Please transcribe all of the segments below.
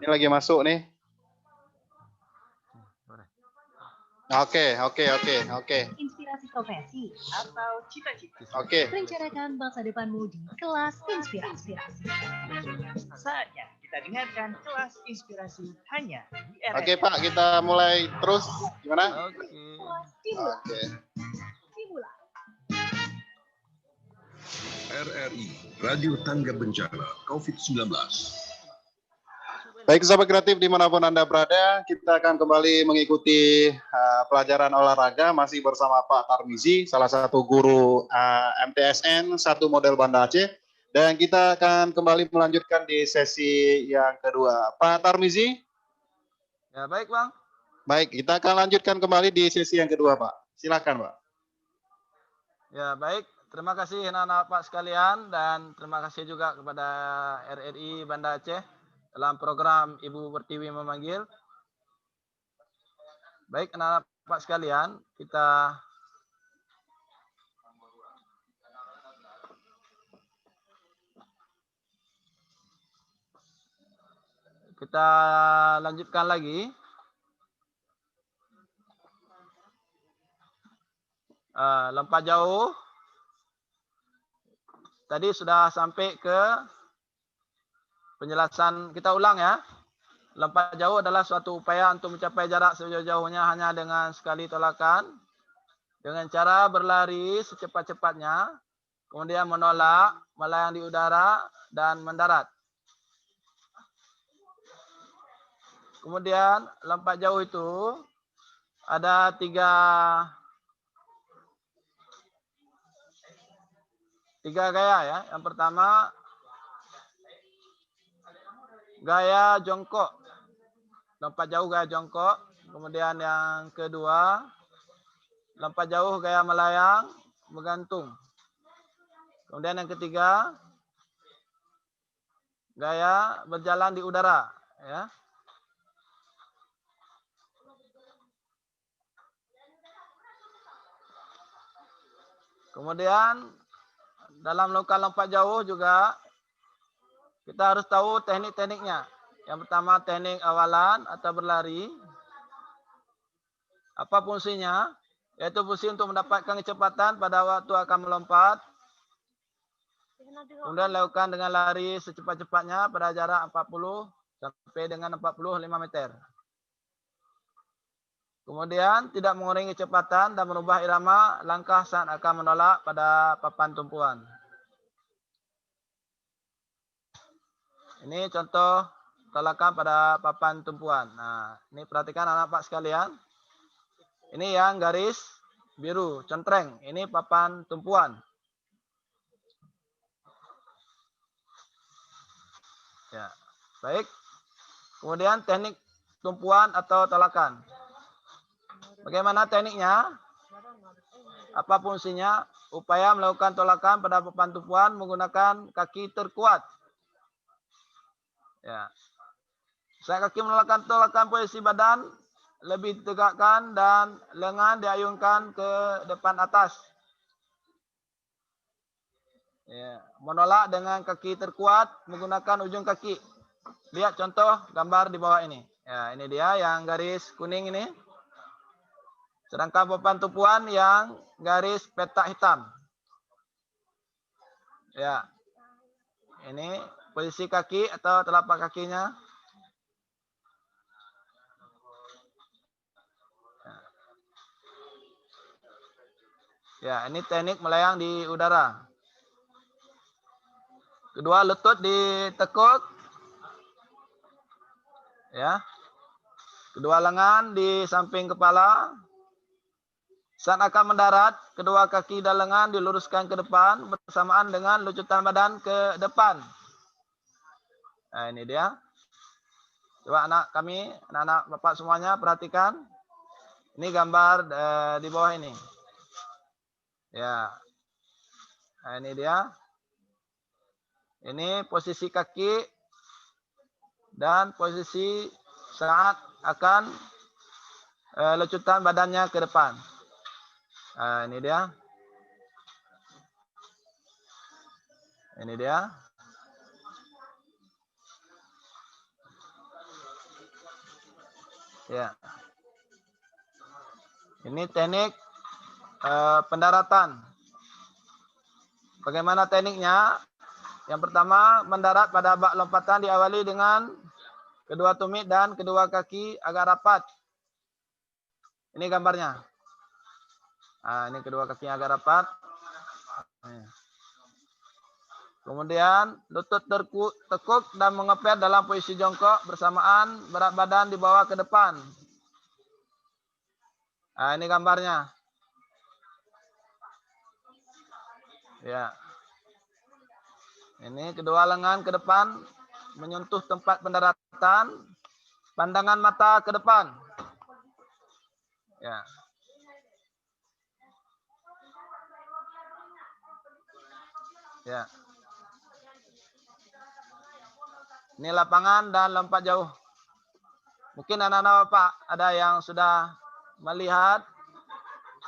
Ini lagi masuk nih. Oke. Inspirasi profesi atau cita-cita. Oke. Rencanakan masa depanmu di kelas inspirasi. Saatnya kita dengarkan kelas inspirasi hanya di RRI. Oke Pak, kita mulai terus. Gimana? Oke. Dimulai. RRI, Radio Tangga Bencana COVID-19. Baik sahabat kreatif dimanapun Anda berada, kita akan kembali mengikuti pelajaran olahraga masih bersama Pak Tarmizi, salah satu guru MTSN 1 model Banda Aceh. Dan kita akan kembali melanjutkan di sesi yang kedua. Pak Tarmizi? Ya, baik Bang. Baik, kita akan lanjutkan kembali di sesi yang kedua Pak. Silakan Pak. Ya, baik. Terima kasih anak-anak Pak sekalian dan terima kasih juga kepada RRI Banda Aceh dalam program Ibu Pertiwi Memanggil. Baik anak-anak Pak sekalian, kita lanjutkan lagi. Lompat jauh. Tadi sudah sampai ke penjelasan, kita ulang ya. Lompat jauh adalah suatu upaya untuk mencapai jarak sejauh-jauhnya hanya dengan sekali tolakan. Dengan cara berlari secepat-cepatnya, kemudian menolak, melayang di udara, dan mendarat. Kemudian lompat jauh itu ada tiga gaya ya. Yang pertama, gaya jongkok. Lompat jauh gaya jongkok. Kemudian yang kedua, lompat jauh gaya melayang, menggantung. Kemudian yang ketiga, gaya berjalan di udara. Ya. Kemudian dalam lompat jauh juga kita harus tahu teknik-tekniknya. Yang pertama teknik awalan atau berlari. Apa fungsinya? Yaitu fungsi untuk mendapatkan kecepatan pada waktu akan melompat. Kemudian lakukan dengan lari secepat-cepatnya pada jarak 40 sampai dengan 45 meter. Kemudian tidak mengurangi kecepatan dan merubah irama langkah saat akan menolak pada papan tumpuan. Ini contoh tolakan pada papan tumpuan. Nah, ini perhatikan anak Pak sekalian. Ini yang garis biru, centreng. Ini papan tumpuan. Ya, baik. Kemudian teknik tumpuan atau tolakan. Bagaimana tekniknya? Apa fungsinya? Upaya melakukan tolakan pada papan tumpuan menggunakan kaki terkuat. Ya. Saat kaki melakukan tolakan, posisi badan lebih ditegakkan dan lengan diayunkan ke depan atas. Ya. Menolak dengan kaki terkuat menggunakan ujung kaki. Lihat contoh gambar di bawah ini. Ya, ini dia yang garis kuning ini. Sedangkan papan tumpuan yang garis petak hitam. Ya. Ini posisi kaki atau telapak kakinya. Ya, ini teknik melayang di udara. Kedua, lutut ditekuk. Ya. Kedua lengan di samping kepala. Saat akan mendarat, kedua kaki dan lengan diluruskan ke depan bersamaan dengan lucutan badan ke depan. Nah, ini dia. Coba anak-anak Bapak semuanya perhatikan. Ini gambar di bawah ini. Ya. Nah, ini dia. Ini posisi kaki dan posisi saat akan lucutan badannya ke depan. Nah, ini dia. Ini dia. Ya. Ini teknik pendaratan. Bagaimana tekniknya? Yang pertama, mendarat pada bak lompatan diawali dengan kedua tumit dan kedua kaki agak rapat. Ini gambarnya. Nah, ini kedua kaki agak rapat. Kemudian lutut tekuk dan mengepet dalam posisi jongkok bersamaan berat badan dibawa ke depan. Nah, ini gambarnya. Ya. Ini kedua lengan ke depan menyentuh tempat pendaratan, pandangan mata ke depan. Ya. Ya. Ini lapangan dan lompat jauh. Mungkin anak-anak Bapak ada yang sudah melihat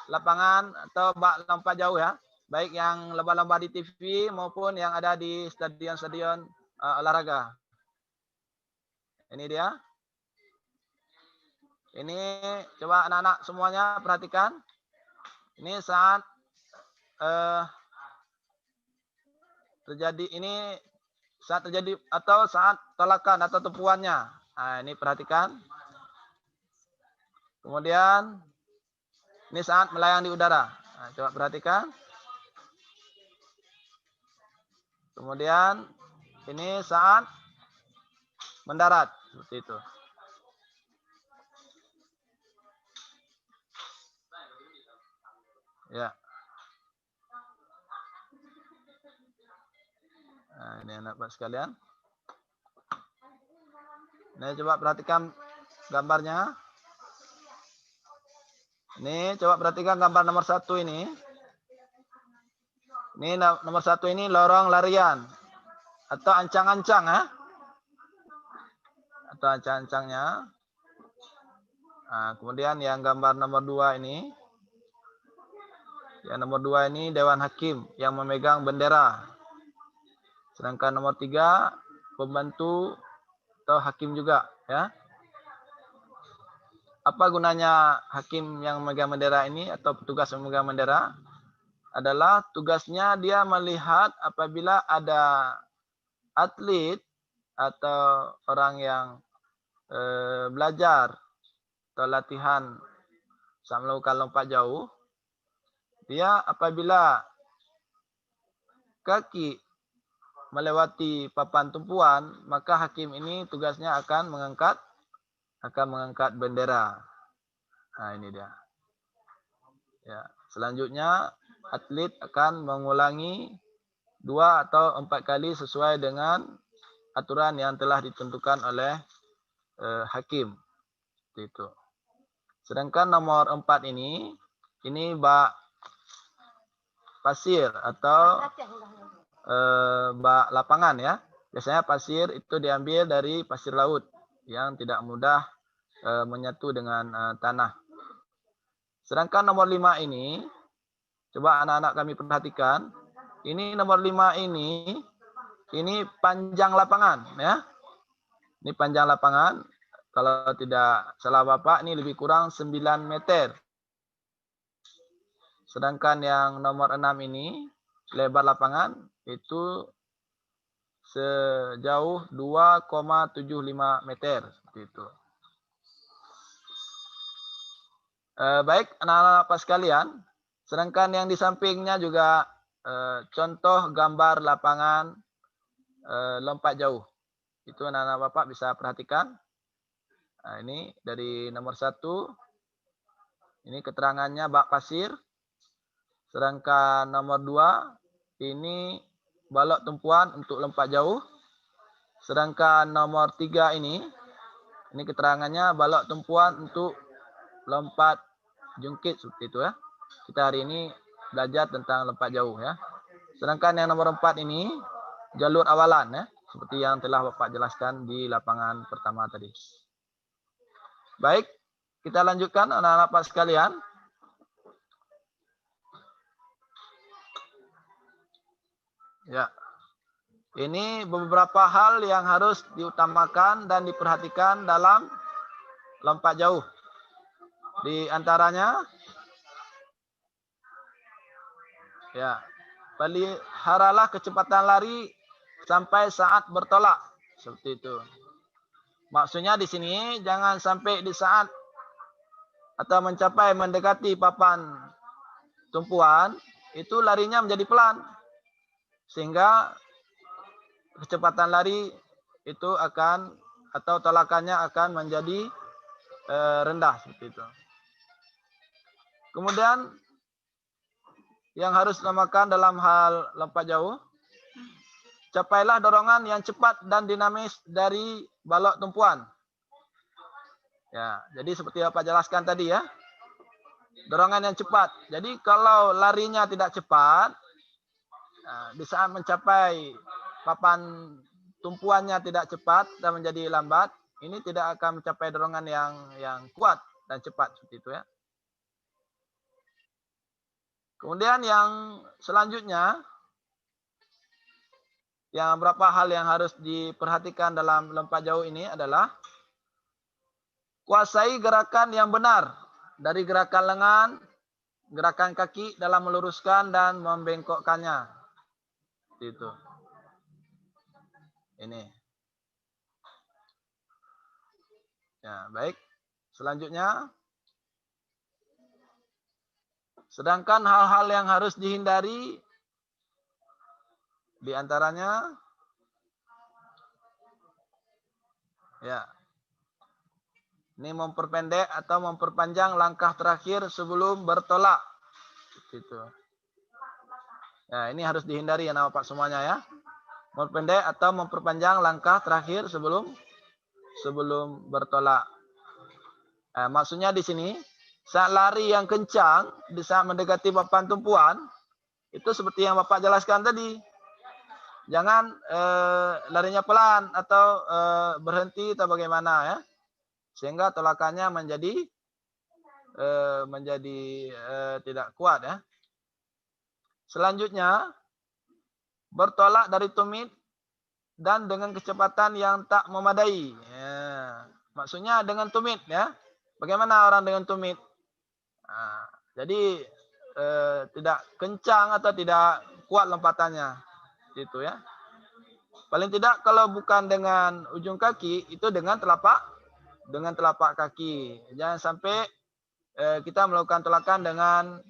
lapangan atau bak lompat jauh ya. Baik yang lomba-lomba di TV maupun yang ada di stadion-stadion olahraga. Ini dia. Ini coba anak-anak semuanya perhatikan. Ini saat terjadi atau saat tolakan atau tepuannya. Nah, ini perhatikan. Kemudian ini saat melayang di udara. Nah, coba perhatikan. Kemudian ini saat mendarat seperti itu. Ya. Nah, ini anak-anak sekalian. Nah, coba perhatikan gambarnya. Ini coba perhatikan gambar nomor 1 ini. Ini nomor 1 ini lorong larian atau ancang-ancang ya. Atau ancang-ancangnya. Nah, kemudian yang gambar nomor 2 ini. Yang nomor 2 ini Dewan Hakim yang memegang bendera. Sedangkan nomor 3 pembantu atau hakim juga ya. Apa gunanya hakim yang memegang bendera ini atau petugas yang memegang bendera? Adalah tugasnya dia melihat apabila ada atlet atau orang yang belajar atau latihan saat melakukan lompat jauh, dia apabila kaki melewati papan tumpuan, maka hakim ini tugasnya akan mengangkat bendera. Nah, ini dia. Ya, selanjutnya atlet akan mengulangi 2 atau 4 kali sesuai dengan aturan yang telah ditentukan oleh hakim. Itu. Sedangkan nomor 4 ini bak pasir atau bak lapangan ya. Biasanya pasir itu diambil dari pasir laut yang tidak mudah menyatu dengan tanah. Sedangkan nomor 5 ini, coba anak-anak kami perhatikan. Ini nomor 5 ini panjang lapangan ya. Ini panjang lapangan. Kalau tidak salah Bapak, ini lebih kurang 9 meter. Sedangkan yang nomor 6 ini, lebar lapangan, itu sejauh 2,75 meter. Seperti itu. Baik, anak-anak Bapak sekalian. Sedangkan yang di sampingnya juga contoh gambar lapangan lompat jauh. Itu anak-anak Bapak bisa perhatikan. Nah, ini dari nomor 1. Ini keterangannya bak pasir. Sedangkan nomor 2 ini balok tumpuan untuk lompat jauh. Sedangkan nomor 3 ini keterangannya balok tumpuan untuk lompat jungkit seperti itu ya. Kita hari ini belajar tentang lompat jauh ya. Sedangkan yang nomor 4 ini jalur awalan ya, seperti yang telah Bapak jelaskan di lapangan pertama tadi. Baik, kita lanjutkan anak-anak Bapak sekalian. Ya. Ini beberapa hal yang harus diutamakan dan diperhatikan dalam lompat jauh. Di antaranya, ya, peliharalah kecepatan lari sampai saat bertolak. Seperti itu. Maksudnya di sini jangan sampai di saat atau mencapai mendekati papan tumpuan, itu larinya menjadi pelan. Sehingga kecepatan lari itu akan atau tolakannya akan menjadi rendah seperti itu. Kemudian yang harus diutamakan dalam hal lompat jauh, capailah dorongan yang cepat dan dinamis dari balok tumpuan. Ya, jadi seperti Bapak jelaskan tadi ya. Dorongan yang cepat. Jadi kalau larinya tidak cepat, di saat mencapai papan tumpuannya tidak cepat dan menjadi lambat, ini tidak akan mencapai dorongan yang kuat dan cepat seperti itu ya. Kemudian yang selanjutnya, yang beberapa hal yang harus diperhatikan dalam lompat jauh ini adalah kuasai gerakan yang benar dari gerakan lengan, gerakan kaki dalam meluruskan dan membengkokkannya. Itu. Ini. Ya, baik. Selanjutnya, sedangkan hal-hal yang harus dihindari di antaranya, ya, ini memperpendek atau memperpanjang langkah terakhir sebelum bertolak. Gitu. Ya, ini harus dihindari ya Bapak semuanya ya. Memperpendek atau memperpanjang langkah terakhir sebelum bertolak. Maksudnya di sini, saat lari yang kencang, di saat mendekati papan tumpuan, itu seperti yang Bapak jelaskan tadi. Jangan larinya pelan atau berhenti atau bagaimana ya. Sehingga tolakannya menjadi tidak kuat ya. Selanjutnya, bertolak dari tumit dan dengan kecepatan yang tak memadai. Ya. Maksudnya dengan tumit ya. Bagaimana orang dengan tumit? Nah, jadi tidak kencang atau tidak kuat lompatannya. Itu ya. Paling tidak kalau bukan dengan ujung kaki, itu dengan telapak kaki. Jangan sampai kita melakukan tolakan dengan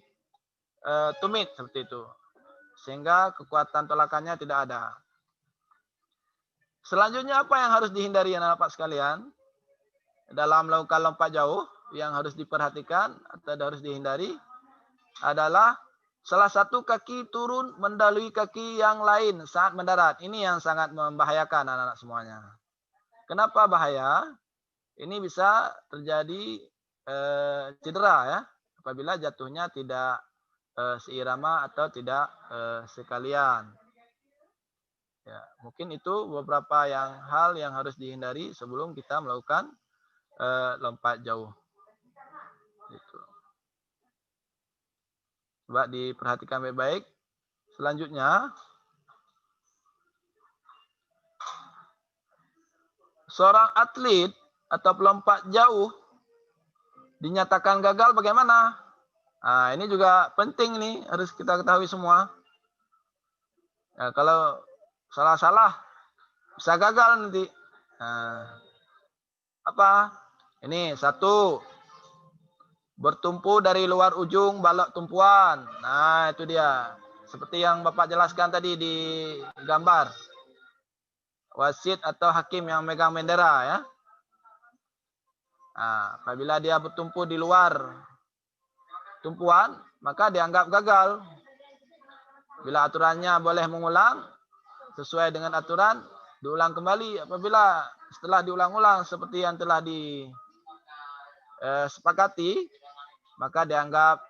tumit seperti itu. Sehingga kekuatan tolakannya tidak ada. Selanjutnya apa yang harus dihindari anak-anak sekalian? Dalam melakukan lompat jauh yang harus diperhatikan atau harus dihindari adalah salah satu kaki turun mendahului kaki yang lain saat mendarat. Ini yang sangat membahayakan anak-anak semuanya. Kenapa bahaya? Ini bisa terjadi cedera ya, apabila jatuhnya tidak seirama atau tidak sekalian. Ya, mungkin itu beberapa hal yang harus dihindari sebelum kita melakukan lompat jauh. Gitu. Coba diperhatikan baik-baik. Selanjutnya, seorang atlet atau pelompat jauh dinyatakan gagal bagaimana? Nah, ini juga penting nih, harus kita ketahui semua. Ya, kalau salah-salah bisa gagal nanti. Nah, apa? Ini satu, bertumpu dari luar ujung balok tumpuan. Nah, itu dia. Seperti yang Bapak jelaskan tadi di gambar. Wasit atau hakim yang megang bendera ya. Nah, apabila dia bertumpu di luar tumpuan, maka dianggap gagal. Bila aturannya boleh mengulang, sesuai dengan aturan, diulang kembali. Apabila setelah diulang-ulang seperti yang telah disepakati, maka dianggap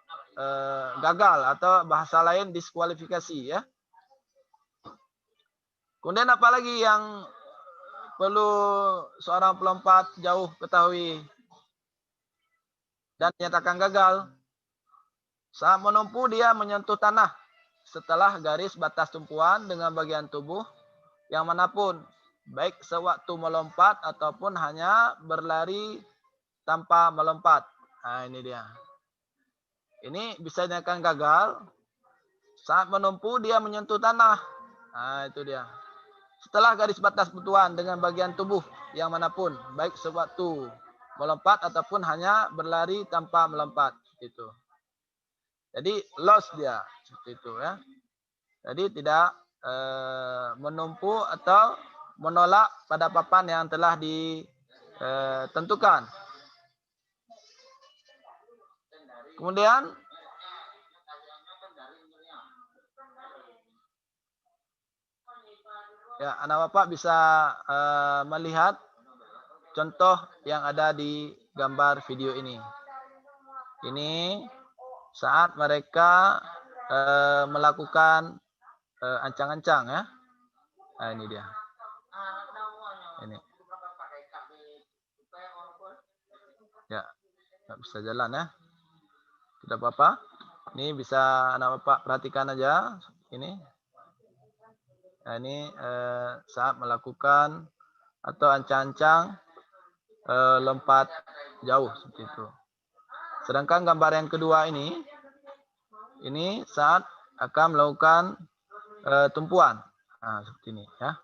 gagal atau bahasa lain diskualifikasi ya. Kemudian apalagi yang perlu seorang pelompat jauh ketahui dan dinyatakan gagal? Saat menumpu dia menyentuh tanah setelah garis batas tumpuan dengan bagian tubuh yang manapun, baik sewaktu melompat ataupun hanya berlari tanpa melompat. Nah, ini dia. Ini bisa dinyatakan gagal. Saat menumpu dia menyentuh tanah. Nah, itu dia. Setelah garis batas tentuan dengan bagian tubuh yang manapun, baik sewaktu melompat ataupun hanya berlari tanpa melompat, itu. Jadi lost dia, seperti itu ya. Jadi tidak menumpu atau menolak pada papan yang telah ditentukan. Kemudian ya, anak bapak bisa melihat contoh yang ada di gambar video ini. Ini saat mereka melakukan ancang-ancang ya. Nah, ini dia. Ini. Ya, nggak bisa jalan ya. Tidak apa-apa. Ini bisa anak bapak perhatikan aja. Ini. Nah, ini saat melakukan atau ancang-ancang lompat jauh seperti itu. Sedangkan gambar yang kedua ini saat akan melakukan tumpuan. Nah, seperti ini ya.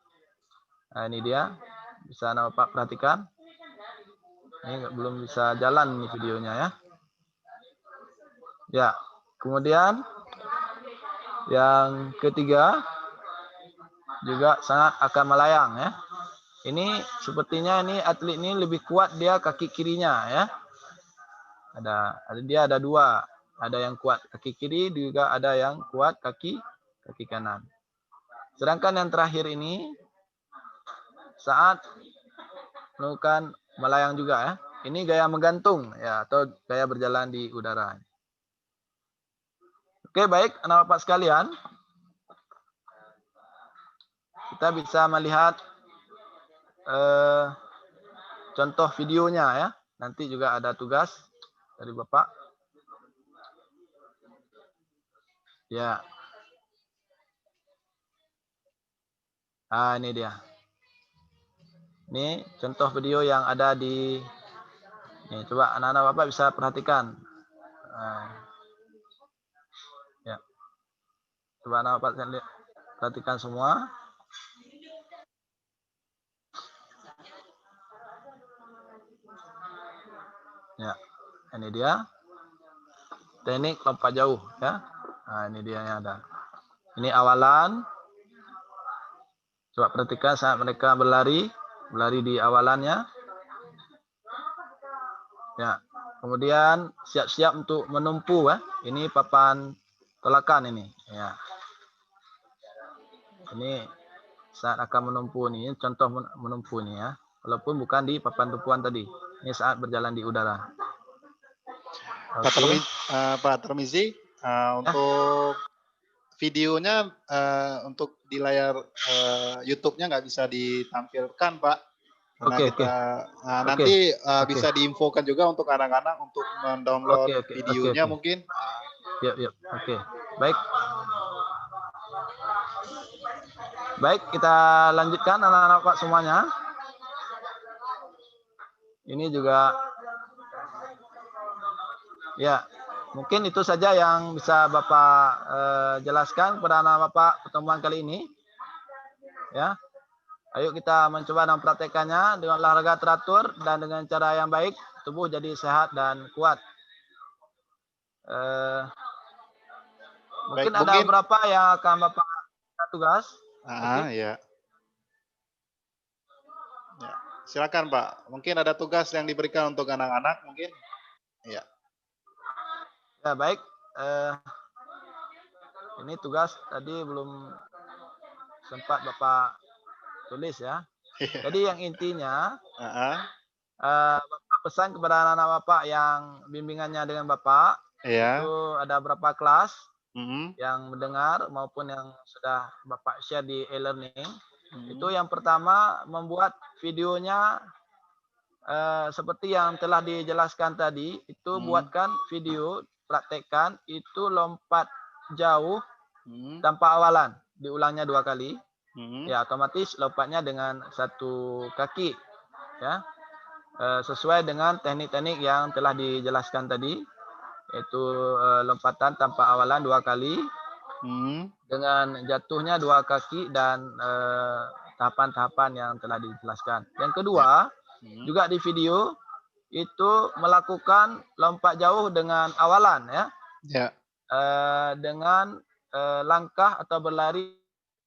Nah, ini dia. Bisa anak bapak perhatikan. Ini belum bisa jalan nih videonya ya. Ya, kemudian yang ketiga juga sangat akan melayang ya. Ini sepertinya ini atlet ini lebih kuat dia kaki kirinya ya. Ada dua. Ada yang kuat kaki kiri, juga ada yang kuat kaki kanan. Sedangkan yang terakhir ini saat melakukan melayang juga ya. Ini gaya menggantung ya, atau gaya berjalan di udara. Oke, baik anak bapak sekalian. Kita bisa melihat contoh videonya ya. Nanti juga ada tugas dari bapak. Ya. Ah, ini dia. Ini contoh video yang ada di. Nih, coba anak-anak bapak bisa perhatikan. Ya. Coba anak bapak perhatikan semua. Ya, ini dia. Teknik lompat jauh ya. Nah, ini dia yang ada. Ini awalan. Coba perhatikan saat mereka berlari di awalannya. Ya. Kemudian siap-siap untuk menumpu ya. Ini papan tolakan ini ya. Ini saat akan menumpu nih, contoh menumpu nih ya. Walaupun bukan di papan tumpuan tadi. Ini saat berjalan di udara. Okay. Pak Tarmizi, untuk videonya untuk di layar YouTube-nya nggak bisa ditampilkan, Pak. Karena nanti bisa diinfokan juga untuk anak-anak untuk mendownload videonya mungkin. Yep. Oke. Baik. Baik, kita lanjutkan anak-anak Pak semuanya. Ini juga ya, mungkin itu saja yang bisa Bapak jelaskan kepada anak Bapak pertemuan kali ini. Ya. Ayo kita mencoba dan mempraktekannya dengan olahraga teratur dan dengan cara yang baik, tubuh jadi sehat dan kuat. Mungkin ada beberapa yang akan Bapak tugas. Ya. Silakan Pak. Mungkin ada tugas yang diberikan untuk anak-anak mungkin. Ya. Ya, baik. Ini tugas tadi belum sempat Bapak tulis ya. Jadi yang intinya Bapak pesan kepada anak-anak Bapak yang bimbingannya dengan Bapak, itu ada berapa kelas yang mendengar maupun yang sudah Bapak share di e-learning. Itu yang pertama, membuat videonya seperti yang telah dijelaskan tadi. Itu buatkan video, praktekkan itu lompat jauh tanpa awalan, diulangnya 2 kali. Ya, otomatis lompatnya dengan 1 kaki ya. sesuai dengan teknik-teknik yang telah dijelaskan tadi, yaitu lompatan tanpa awalan 2 kali, dengan jatuhnya 2 kaki dan tahapan-tahapan yang telah dijelaskan. Yang kedua, juga di video itu melakukan lompat jauh dengan awalan ya. Ya. Dengan langkah atau berlari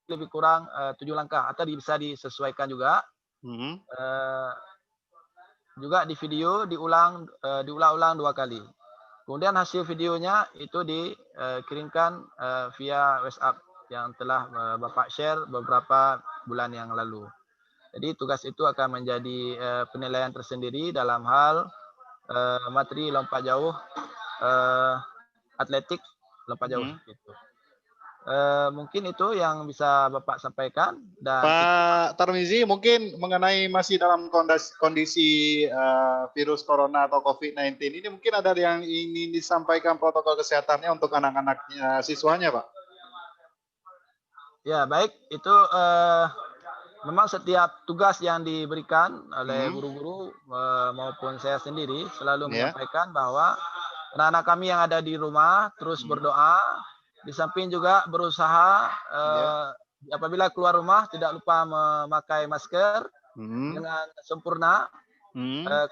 lebih kurang 7 langkah atau bisa disesuaikan juga. Juga di video diulang-ulang 2 kali. Kemudian hasil videonya itu dikirimkan via WhatsApp yang telah Bapak share beberapa bulan yang lalu. Jadi tugas itu akan menjadi penilaian tersendiri dalam hal materi lompat jauh, atletik lompat jauh. Gitu. Mungkin itu yang bisa Bapak sampaikan. Dan Pak Tarmizi, mungkin mengenai masih dalam kondisi virus corona atau COVID-19 ini, mungkin ada yang ingin disampaikan protokol kesehatannya untuk anak-anak siswanya, Pak? Ya, baik. Itu memang setiap tugas yang diberikan oleh guru-guru maupun saya sendiri selalu menyampaikan bahwa anak-anak kami yang ada di rumah terus berdoa, di samping juga berusaha apabila keluar rumah tidak lupa memakai masker dengan sempurna,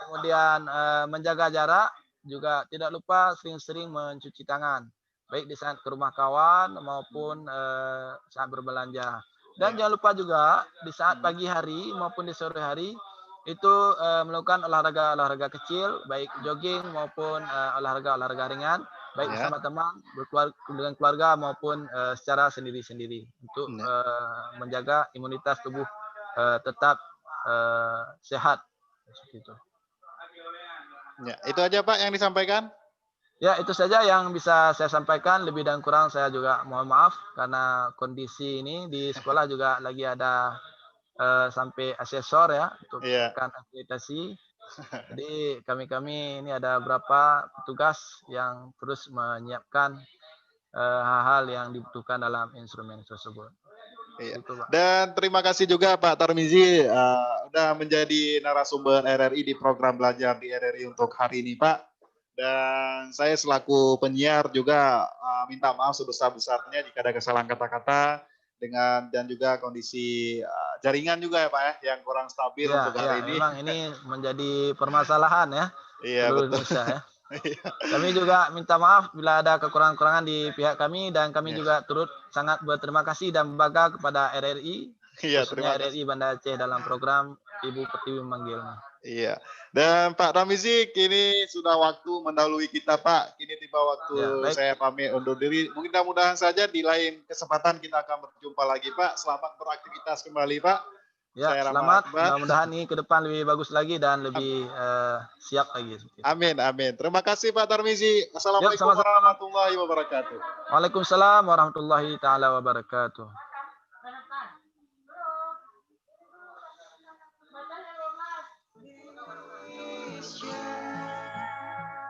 kemudian menjaga jarak, juga tidak lupa sering-sering mencuci tangan, baik di saat ke rumah kawan maupun saat berbelanja. Dan jangan lupa juga di saat pagi hari maupun di sore hari itu melakukan olahraga kecil, baik jogging maupun olahraga ringan, baik bersama teman, dengan keluarga maupun secara sendiri-sendiri untuk menjaga imunitas tubuh tetap sehat. Seperti itu. Ya, itu aja Pak yang disampaikan. Ya, itu saja yang bisa saya sampaikan. Lebih dan kurang saya juga mohon maaf karena kondisi ini di sekolah juga lagi ada sampai asesor ya untuk melakukan akreditasi. Jadi kami ini ada beberapa petugas yang terus menyiapkan hal-hal yang dibutuhkan dalam instrumen tersebut. Iya. Itu, Pak. Dan terima kasih juga Pak Tarmizi sudah menjadi narasumber RRI di program belajar di RRI untuk hari ini, Pak. Dan saya selaku penyiar juga minta maaf sebesar-besarnya jika ada kesalahan kata-kata dan juga kondisi jaringan juga ya Pak ya yang kurang stabil untuk hari ini. Memang ini menjadi permasalahan ya. Iya, betul. Indonesia, ya. Kami juga minta maaf bila ada kekurangan-kekurangan di pihak kami dan kami juga turut sangat berterima kasih dan bangga kepada RRI, khususnya RRI Banda Aceh dalam program Ibu Pertiwi Memanggilnya. Iya. Dan Pak Tarmizi, kini sudah waktu mendahului kita Pak. Kini tiba waktu saya pamit undur diri. Mudah-mudahan saja di lain kesempatan kita akan berjumpa lagi Pak. Selamat beraktivitas kembali Pak. Ya, selamat. Mudah-mudahan ini ke depan lebih bagus lagi dan lebih siap lagi. Amin, amin. Terima kasih Pak Tarmizi. Assalamualaikum warahmatullahi wabarakatuh. Waalaikumsalam warahmatullahi taala wabarakatuh.